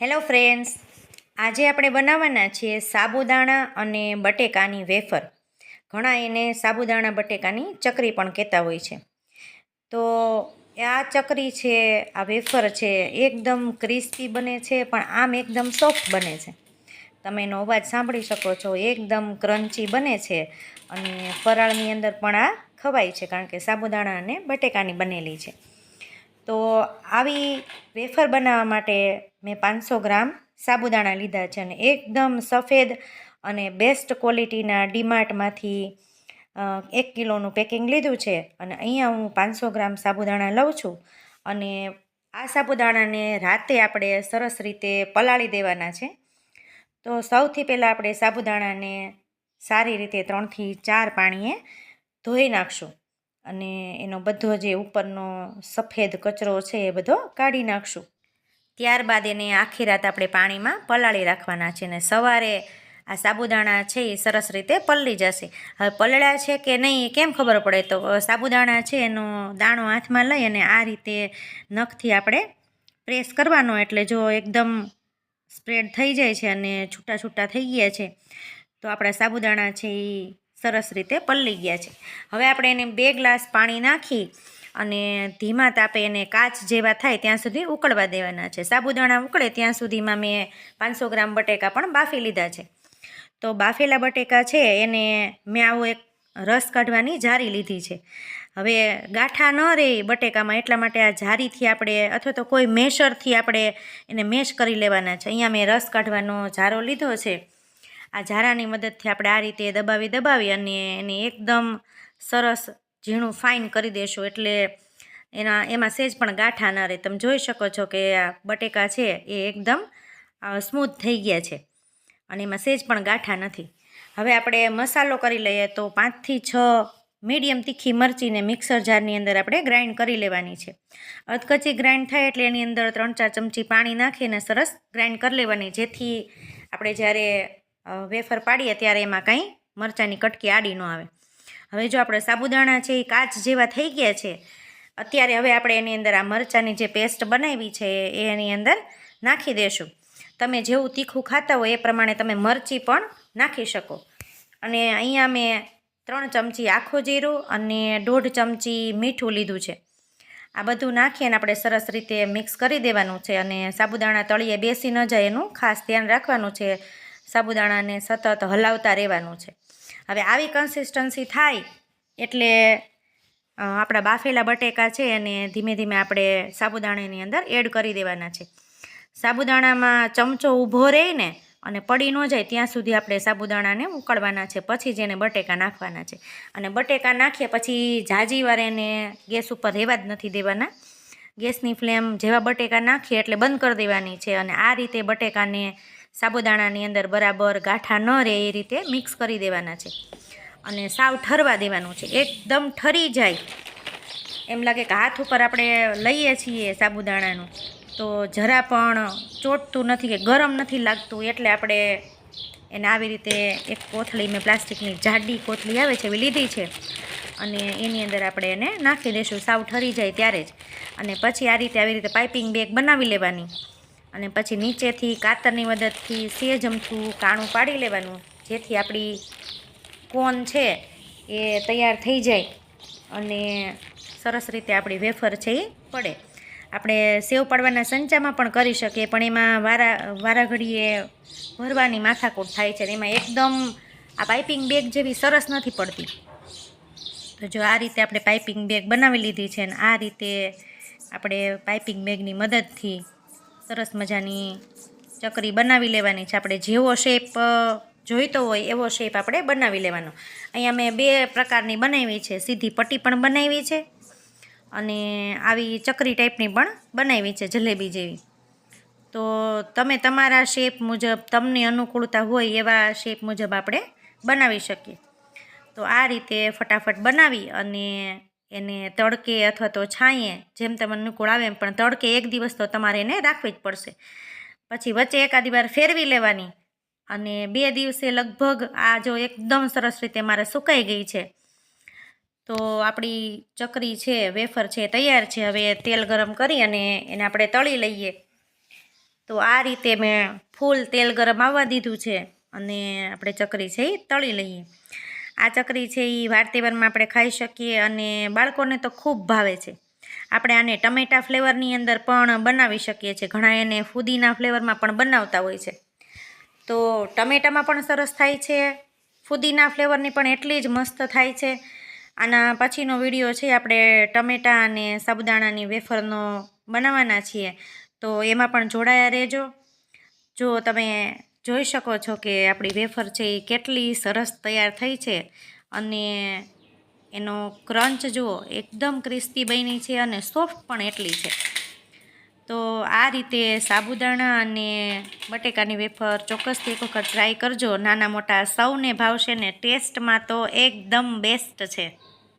Hello friends, આજે આપણે બનાવવાના છીએ સાબુદાણા અને બટેકાની વેફર. ઘણા એને સાબુદાણા બટેકાની ચકરી પણ કહેતા હોય છે. તો આ ચકરી છે, આ વેફર છે, એકદમ ક્રિસ્પી બને છે, પણ આમ એકદમ સોફ્ટ બને છે. તમે એનો અવાજ સાંભળી શકો છો, એકદમ ક્રન્ચી બને છે અને ફરાળની અંદર પણ આ ખવાય છે, કારણ કે સાબુદાણા અને બટેકાની બનેલી છે. તો આવી વેફર બનાવવા માટે મેં 500 ગ્રામ સાબુદાણા લીધા છે અને એકદમ સફેદ અને બેસ્ટ ક્વોલિટીના ડીમાર્ટમાંથી 1 કિલોનું પેકિંગ લીધું છે. અને અહીંયા હું 500 ગ્રામ સાબુદાણા લઉં છું અને આ સાબુદાણાને રાતે આપણે સરસ રીતે પલાળી દેવાના છે. તો સૌથી પહેલાં આપણે સાબુદાણાને સારી રીતે 3થી 4 પાણીએ ધોઈ નાખશું અને એનો બધો જે ઉપરનો સફેદ કચરો છે એ બધો કાઢી નાખશું. ત્યારબાદ એને આખી રાત આપણે પાણીમાં પલાળી રાખવાના છે અને સવારે આ સાબુદાણા છે એ સરસ રીતે પલળી જશે. હવે પલળ્યા છે કે નહીં કેમ ખબર પડે? તો સાબુદાણા છે એનો દાણો હાથમાં લઈ અને આ રીતે નખથી આપણે પ્રેસ કરવાનો, એટલે જો એકદમ સ્પ્રેડ થઈ જાય છે અને છૂટા છૂટા થઈ ગયા છે તો આપણા સાબુદાણા છે એ સરસ રીતે પલળી ગયા છે. હવે આપણે એને 2 ગ્લાસ પાણી નાખી અને ધીમા તાપે એને કાચ જેવા થાય ત્યાં સુધી ઉકળવા દેવાના છે. સાબુદાણા ઉકળે ત્યાં સુધીમાં મેં 500 ગ્રામ બટેકા પણ બાફી લીધા છે. તો બાફેલા બટેકા છે એને મેં આવો એક રસ કાઢવાની જારી લીધી છે. હવે ગાંઠા ન રહે બટેકામાં, એટલા માટે આ જારીથી આપણે અથવા તો કોઈ મેશરથી આપણે એને મેશ કરી લેવાના છે. અહીંયા મેં રસ કાઢવાનો જારો લીધો છે. આ જારાની મદદથી આપણે આ રીતે દબાવી અને એને એકદમ સરસ ઝીણું ફાઇન કરી દેશું, એટલે એમાં સહેજ પણ ગાંઠા ન રહે. તમે જોઈ શકો છો કે આ બટેકા છે એ એકદમ સ્મૂથ થઈ ગયા છે અને એમાં સહેજ પણ ગાંઠા નથી. હવે આપણે મસાલો કરી લઈએ. તો 5થી 6 મીડિયમ તીખી મરચીને મિક્સર જારની અંદર આપણે ગ્રાઇન્ડ કરી લેવાની છે. અધકચી ગ્રાઇન્ડ થાય એટલે એની અંદર 3-4 ચમચી પાણી નાખીને સરસ ગ્રાઇન્ડ કરી લેવાની, જેથી આપણે જ્યારે વેફર પાડીએ ત્યારે એમાં કાંઈ મરચાંની કટકી આડી ન આવે. હવે જો આપણે સાબુદાણા છે એ કાચ જેવા થઈ ગયા છે, અત્યારે હવે આપણે એની અંદર આ મરચાંની જે પેસ્ટ બનાવી છે એ એની અંદર નાખી દેશું. તમે જેવું તીખું ખાતા હોય એ પ્રમાણે તમે મરચી પણ નાખી શકો. અને અહીંયા મેં 3 ચમચી આખું જીરું અને 1.5 ચમચી મીઠું લીધું છે. આ બધું નાખી અને આપણે સરસ રીતે મિક્સ કરી દેવાનું છે અને સાબુદાણા તળિયે બેસી ન જાય એનું ખાસ ધ્યાન રાખવાનું છે. સાબુદાણાને સતત હલાવતા રહેવાનું છે. હવે આવી કન્સિસ્ટન્સી થાય એટલે આપણા બાફેલા બટેકા છે અને ધીમે ધીમે આપણે સાબુદાણાની અંદર એડ કરી દેવાના છે. સાબુદાણામાં ચમચો ઊભો રહે ને અને પડી ન જાય ત્યાં સુધી આપણે સાબુદાણાને ઉકળવાના છે, પછી જ એને બટેકા નાખવાના છે. અને બટેકા નાખીએ પછી ઝાઝી વાર એને ગેસ ઉપર રહેવા જ નથી દેવાના. ગેસની ફ્લેમ જેવા બટેકા નાખીએ એટલે બંધ કરી દેવાની છે અને આ રીતે બટેકાને સાબુદાણાની અંદર બરાબર ગાંઠા ન રહે એ રીતે મિક્સ કરી દેવાના છે અને સાવ ઠરવા દેવાનું છે. એકદમ ઠરી જાય એમ લાગે કે હાથ ઉપર આપણે લઈએ છીએ સાબુદાણાનું તો જરા પણ ચોટતું નથી કે ગરમ નથી લાગતું, એટલે આપણે એને આવી રીતે એક કોથળી, મેં પ્લાસ્ટિકની જાડી કોથળી આવે છે એવી લીધી છે અને એની અંદર આપણે એને નાખી દઈશું સાવ ઠરી જાય ત્યારે જ. અને પછી આવી રીતે પાઇપિંગ બેગ બનાવી લેવાની અને પછી નીચેથી કાતરની મદદથી સહેજ અમથું કાણું પાડી લેવાનું, જેથી આપણી કોન છે એ તૈયાર થઈ જાય અને સરસ રીતે આપણી વેફર છે એ પડે. આપણે સેવ પાડવાના સંચામાં પણ કરી શકીએ, પણ એમાં વારા ઘડીએ ભરવાની માથાકૂટ થાય છે. એમાં એકદમ આ પાઇપિંગ બેગ જેવી સરસ નથી પડતી. તો જો આ રીતે આપણે પાઇપિંગ બેગ બનાવી લીધી છે અને આ રીતે આપણે પાઇપિંગ બેગની મદદથી સરસ મજાની ચકરી બનાવી લેવાની છે. આપણે જેવો શેપ જોઈતો હોય એવો શેપ આપણે બનાવી લેવાનો. અહીંયા મેં 2 પ્રકારની બનાવી છે, સીધી પટ્ટી પણ બનાવી છે અને આવી ચકરી ટાઈપની પણ બનાવી છે, જલેબી જેવી. તો તમે તમારા શેપ મુજબ, તમને અનુકૂળતા હોય એવા શેપ મુજબ આપણે બનાવી શકીએ. તો આ રીતે ફટાફટ બનાવી અને એને તડકે અથવા તો છાંયે જેમ તમને અનુકૂળ આવે એમ, પણ તડકે 1 દિવસ તો તમારે એને રાખવી જ પડશે. પછી વચ્ચે એકાદી વાર ફેરવી લેવાની અને 2 દિવસે લગભગ આ જો એકદમ સરસ રીતે મારે સુકાઈ ગઈ છે તો આપણી ચકરી છે, વેફર છે તૈયાર છે. હવે તેલ ગરમ કરી અને એને આપણે તળી લઈએ. તો તો આ રીતે મેં ફૂલ તેલ ગરમ આવવા દીધું છે અને આપણે ચકરી છે એ તળી લઈએ. આ ચકરી છે એ વાર તહેવારમાં આપણે ખાઈ શકીએ અને બાળકોને તો ખૂબ ભાવે છે. આપણે આને ટમેટા ફ્લેવરની અંદર પણ બનાવી શકીએ છીએ. ઘણા એને ફુદીના ફ્લેવરમાં પણ બનાવતા હોય છે. તો ટમેટામાં પણ સરસ થાય છે, ફુદીના ફ્લેવરની પણ એટલી જ મસ્ત થાય છે. આના પછીનો વિડીયો છે આપણે ટમેટા અને સાબુદાણાની વેફરનો બનાવવાના છીએ, તો એમાં પણ જોડાયા રહેજો. જો તમે જોઈ શકો છો કે આપણી વેફર છે એ કેટલી સરસ તૈયાર થઈ છે અને એનો ક્રંચ જુઓ, એકદમ ક્રિસ્પી બની છે અને સોફ્ટ પણ એટલી છે. તો આ રીતે સાબુદાણા અને બટેકાની વેફર ચોક્કસથી એક વખત ટ્રાય કરજો. નાના મોટા સૌને ભાવશે ને ટેસ્ટમાં તો એકદમ બેસ્ટ છે.